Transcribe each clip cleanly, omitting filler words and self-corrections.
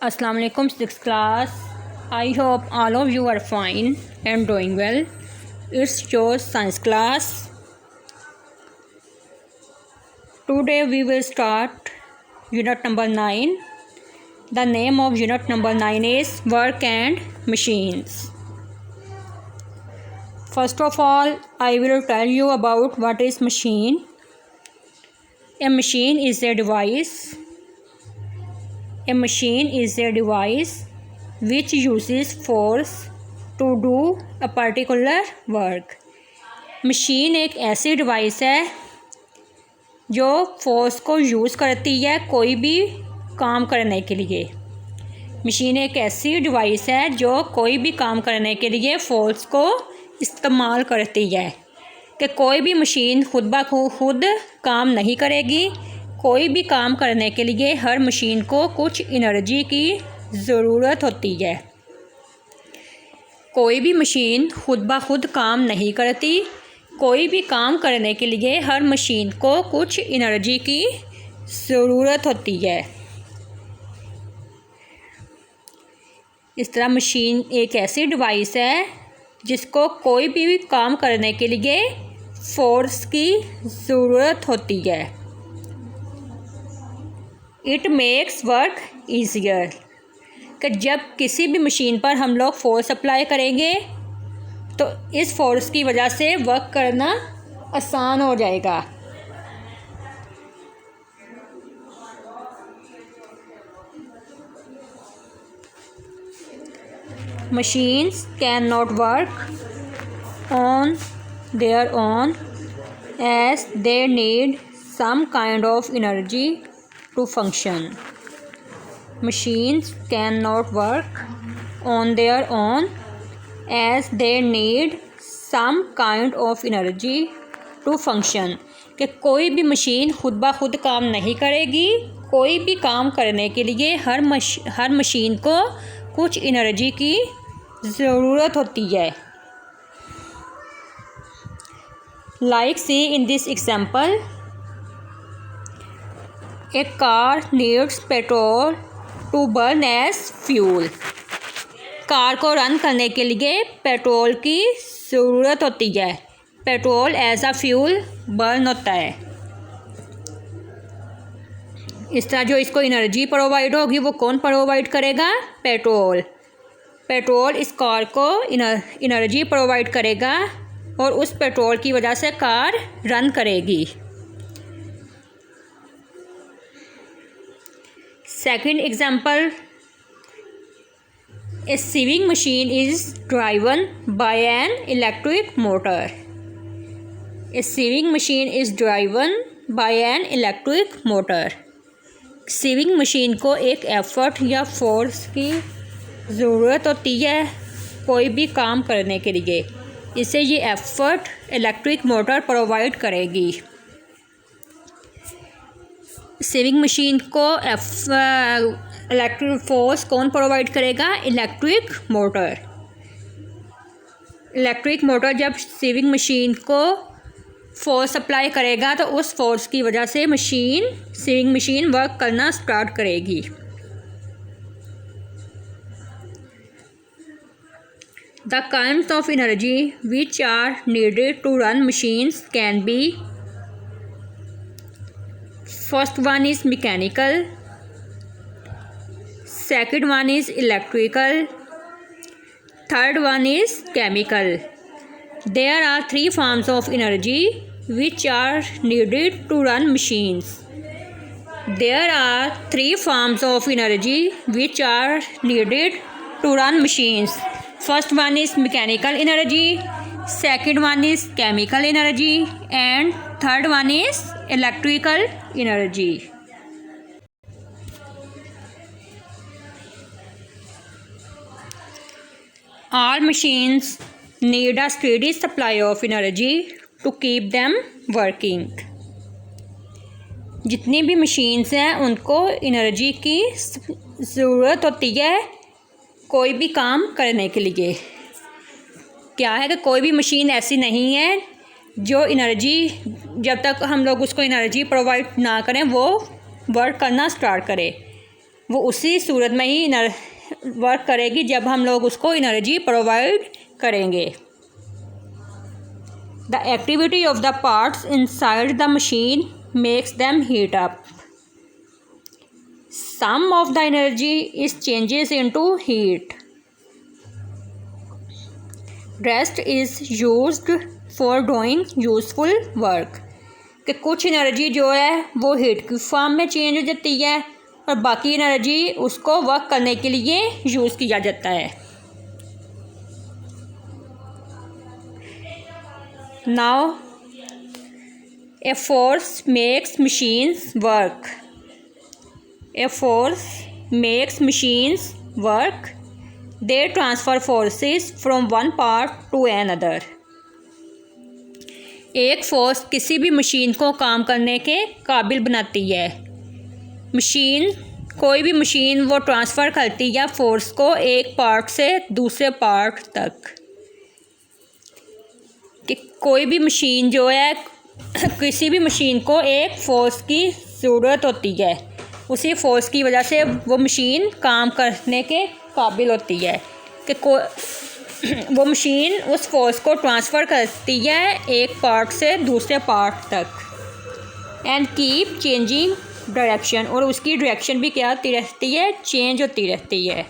Assalamu alaikum, 6th class. I hope all of you are fine and doing well. It's your science class. Today we will start unit number 9. The name of unit number 9 is Work and Machines. First of all, I will tell you about what is machine. A machine is a device. A machine is a device which uses force to do a particular work. Machine एक ऐसी device है जो force को use करती है कोई भी काम करने के लिए। मशीन एक ऐसी डिवाइस है जो कोई भी काम करने के लिए फोर्स को इस्तेमाल करती है कि कोई भी मशीन खुद ब खुद काम नहीं करेगी। कोई भी काम करने के लिए हर मशीन को कुछ एनर्जी की ज़रूरत होती है। कोई भी मशीन खुद ब खुद काम नहीं करती। कोई भी काम करने के लिए हर मशीन को कुछ एनर्जी की ज़रूरत होती है। इस तरह मशीन एक ऐसी डिवाइस है जिसको कोई भी काम करने के लिए फोर्स की ज़रूरत होती है। इट मेक्स वर्क ईजियर कि जब किसी भी मशीन पर हम लोग फोर्स अप्लाई करेंगे तो इस फोर्स की वजह से वर्क करना आसान हो जाएगा। Machines can not work on their own as they need some kind of energy to function. Machines cannot work on their own as they need some kind of energy to function. कि कोई भी machine खुद ब खुद काम नहीं करेगी। कोई भी काम करने के लिए हर मशीन को कुछ एनर्जी की ज़रूरत होती है। Like see in this example, A car needs petrol to burn as fuel. Car को रन करने के लिए पेट्रोल की ज़रूरत होती है। Petrol as a fuel burn होता है। इस तरह जो इसको एनर्जी प्रोवाइड होगी वो कौन प्रोवाइड करेगा? पेट्रोल। पेट्रोल इस कार को एनर्जी प्रोवाइड करेगा और उस पेट्रोल की वजह से कार रन करेगी। Second example, a sewing machine is driven by an electric motor. A sewing machine is driven by an electric motor. Sewing machine को एक एफर्ट या फोर्स की ज़रूरत होती है कोई भी काम करने के लिए। इसे ये एफर्ट इलेक्ट्रिक मोटर प्रोवाइड करेगी। सेविंग मशीन को इलेक्ट्रिक फोर्स कौन प्रोवाइड करेगा? Electric motor. इलेक्ट्रिक मोटर जब सेविंग मशीन को फोर्स अप्लाई करेगा तो उस फोर्स की वजह से सेविंग मशीन वर्क करना स्टार्ट करेगी। The kinds of energy which are needed to run machines can be First one is mechanical, second one is electrical, third one is chemical. There are three forms of energy which are needed to run machines. There are three forms of energy which are needed to run machines. First one is mechanical energy, second one is chemical energy, and third one is electrical energy. All machines need a steady supply of energy to keep them working. जितनी भी machines हैं उनको energy की ज़रूरत होती है कोई भी काम करने के लिए। क्या है कि कोई भी मशीन ऐसी नहीं है जो एनर्जी जब तक हम लोग उसको एनर्जी प्रोवाइड ना करें वो वर्क करना स्टार्ट करे। वो उसी सूरत में ही वर्क करेगी जब हम लोग उसको एनर्जी प्रोवाइड करेंगे। The activity of the parts inside the machine makes them heat up. Some of the energy is changes into heat. Rest is used for doing useful work. कि कुछ एनर्जी जो है वो हीट की form में change हो जाती है और बाकी एनर्जी उसको वर्क करने के लिए यूज़ किया जाता है। Now a force makes machines work. A force makes machines work. They transfer forces from one part two another. एक फोर्स किसी भी मशीन को काम करने के काबिल बनाती है। मशीन, कोई भी मशीन वो ट्रांसफ़र करती है फोर्स को एक पार्ट से दूसरे पार्ट तक। कि कोई भी मशीन जो है किसी भी मशीन को एक फ़ोर्स की ज़रूरत होती है, उसी फोर्स की वजह से वो मशीन काम करने के काबिल होती है। कि वो मशीन उस फोर्स को ट्रांसफ़र करती है एक पार्ट से दूसरे पार्ट तक। एंड कीप चेंजिंग डायरेक्शन, और उसकी डायरेक्शन भी क्या होती रहती है, चेंज होती रहती है।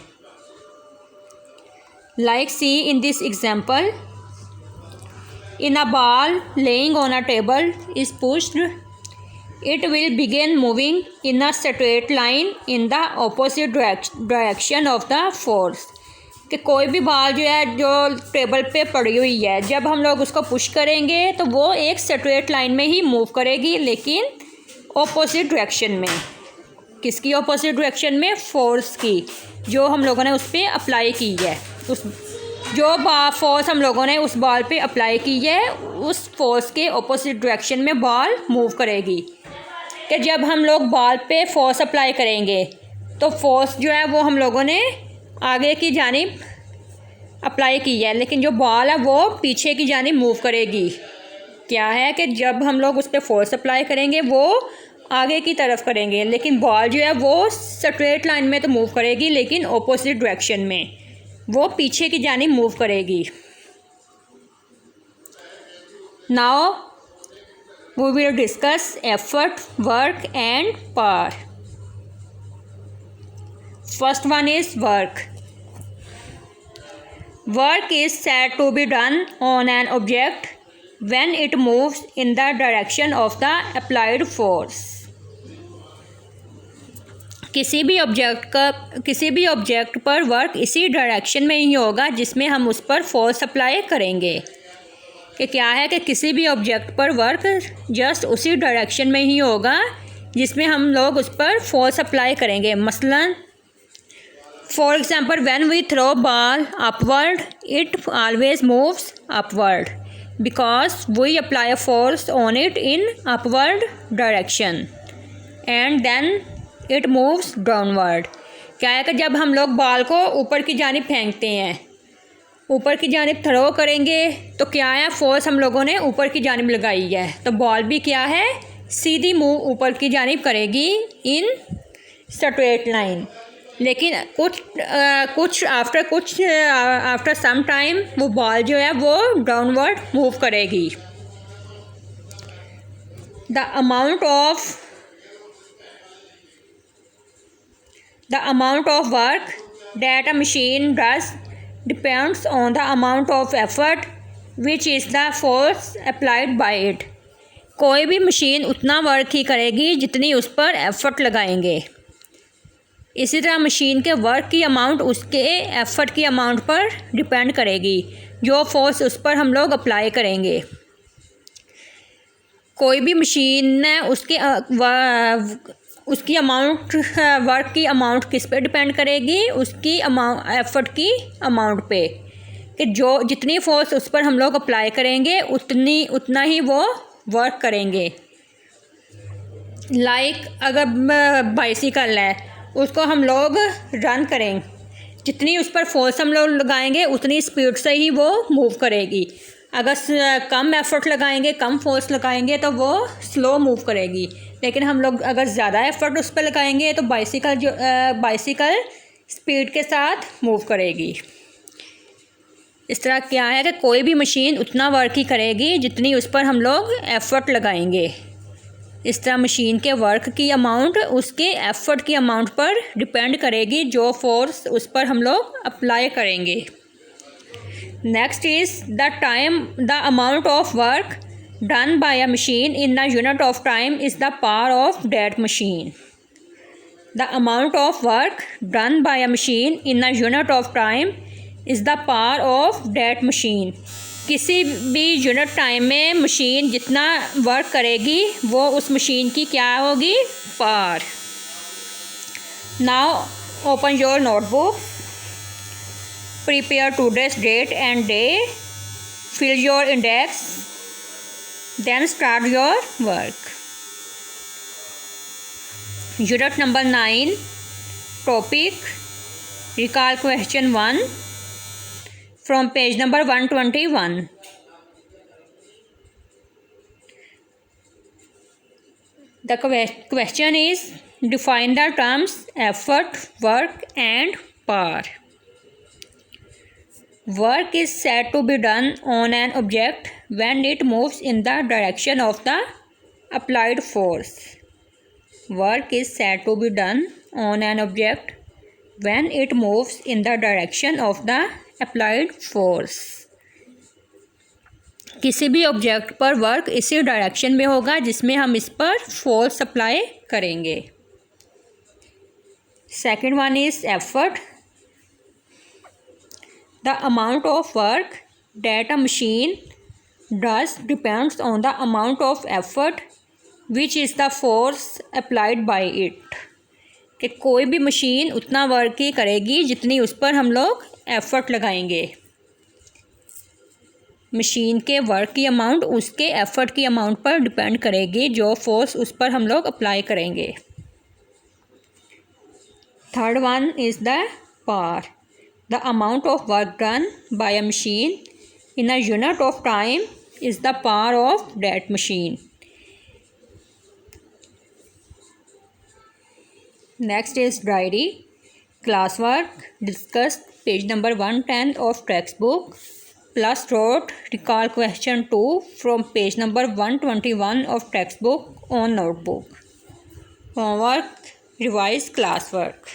Like see in this example, in a ball lying on a table is pushed, it will begin moving in a straight line in the opposite direction of the force. कि कोई भी बॉल जो है जो table पे पड़ी हुई है, जब हम लोग उसको पुश करेंगे तो वो एक स्ट्रेट लाइन में ही मूव करेगी, लेकिन ऑपोजिट डायरेक्शन में। किसकी ऑपोजिट डायरेक्शन में? फोर्स की, जो हम लोगों ने उस पर अप्लाई की है। उस जो फोर्स हम लोगों ने उस बॉल पे अप्लाई की है, उस फोर्स के ऑपोजिट डायरेक्शन में बॉल मूव करेगी। कि जब हम लोग बॉल पे फोर्स अप्लाई करेंगे तो फोर्स जो है वो हम लोगों ने आगे की जानिब अप्लाई की है, लेकिन जो बॉल है वो पीछे की जानिब मूव करेगी। क्या है कि जब हम लोग उस पर फोर्स अप्लाई करेंगे वो आगे की तरफ करेंगे, लेकिन बॉल जो है वो स्ट्रेट लाइन में तो मूव करेगी, लेकिन ऑपोजिट डायरेक्शन में वो पीछे की जानिब मूव करेगी। Now we will discuss effort, work and power. First one is work. Work is said to be done on an object when it moves in the direction of the applied force. किसी भी object पर work इसी direction में ही होगा जिसमें हम उस पर फोर्स अप्लाई करेंगे। कि क्या है कि किसी भी ऑब्जेक्ट पर वर्क जस्ट उसी डायरेक्शन में ही होगा जिसमें हम लोग उस पर फोर्स अप्लाई करेंगे। मसलन for example, when we throw ball upward it always moves upward because we apply force on it in upward direction and then it moves downward. क्या है कि जब हम लोग बॉल को ऊपर की जानिब फेंकते हैं, ऊपर की जानिब थ्रो करेंगे तो क्या है, फोर्स हम लोगों ने ऊपर की जानिब लगाई है, तो बॉल भी क्या है, सीधी मूव ऊपर की जानिब करेगी इन स्ट्रेट लाइन। लेकिन कुछ आफ्टर सम टाइम वो बॉल जो है वो डाउनवर्ड मूव करेगी। The amount of work that a machine does depends on the amount of effort which is the force applied by it. कोई भी मशीन उतना वर्क ही करेगी जितनी उस पर एफर्ट लगाएंगे। इसी तरह मशीन के वर्क की अमाउंट उसके एफर्ट की अमाउंट पर डिपेंड करेगी, जो फोर्स उस पर हम लोग अप्लाई करेंगे। कोई भी मशीन है उसकी अमाउंट, वर्क की अमाउंट किस पे डिपेंड करेगी, उसकी एफर्ट की अमाउंट पे, कि जो जितनी फोर्स उस पर हम लोग अप्लाई करेंगे उतना ही वो वर्क करेंगे। लाइक अगर बाइसिकल है, उसको हम लोग रन करें, जितनी उस पर फोर्स हम लोग लगाएंगे उतनी स्पीड से ही वो मूव करेगी। अगर कम एफर्ट लगाएंगे, कम फोर्स लगाएंगे तो वो स्लो मूव करेगी। लेकिन हम लोग अगर ज़्यादा एफ़र्ट उस पर लगाएंगे तो बाइसिकल स्पीड के साथ मूव करेगी। इस तरह क्या है कि कोई भी मशीन उतना वर्क ही करेगी जितनी उस पर हम लोग एफ़र्ट लगाएंगे। इस तरह मशीन के वर्क की अमाउंट उसके एफ़र्ट की अमाउंट पर डिपेंड करेगी, जो फोर्स उस पर हम लोग अप्लाई करेंगे। Next is the amount of work done by a machine in the unit of time is the power of that machine. The amount of work done by a machine in the unit of time is the power of that machine. किसी भी unit time में machine जितना work करेगी वो उस machine की क्या होगी, power. Now open your notebook, prepare today's date and day, fill your index, then start your work. Unit number 9, topic, recall question 1 from page number 121. The question is, define the terms effort, work and power. Work is said to be done on an object when it moves in the direction of the applied force. Work is said to be done on an object when it moves in the direction of the applied force. किसी भी object पर work इसी direction में होगा जिसमें हम इस पर फोर्स अप्लाई करेंगे। Second one is effort. The amount of work that a machine does depends on the amount of effort which is the force applied by it. कि कोई भी मशीन उतना वर्क ही करेगी जितनी उस पर हम लोग एफ़र्ट लगाएंगे। मशीन के वर्क की अमाउंट उसके एफ़र्ट की अमाउंट पर डिपेंड करेगी, जो फोर्स उस पर हम लोग अप्लाई करेंगे। Third one is the power. The amount of work done by a machine in a unit of time is the power of that machine. Next is diary, classwork discussed page number 110 of textbook, plus wrote recall question 2 from page number 121 of textbook on notebook. Homework, revise classwork.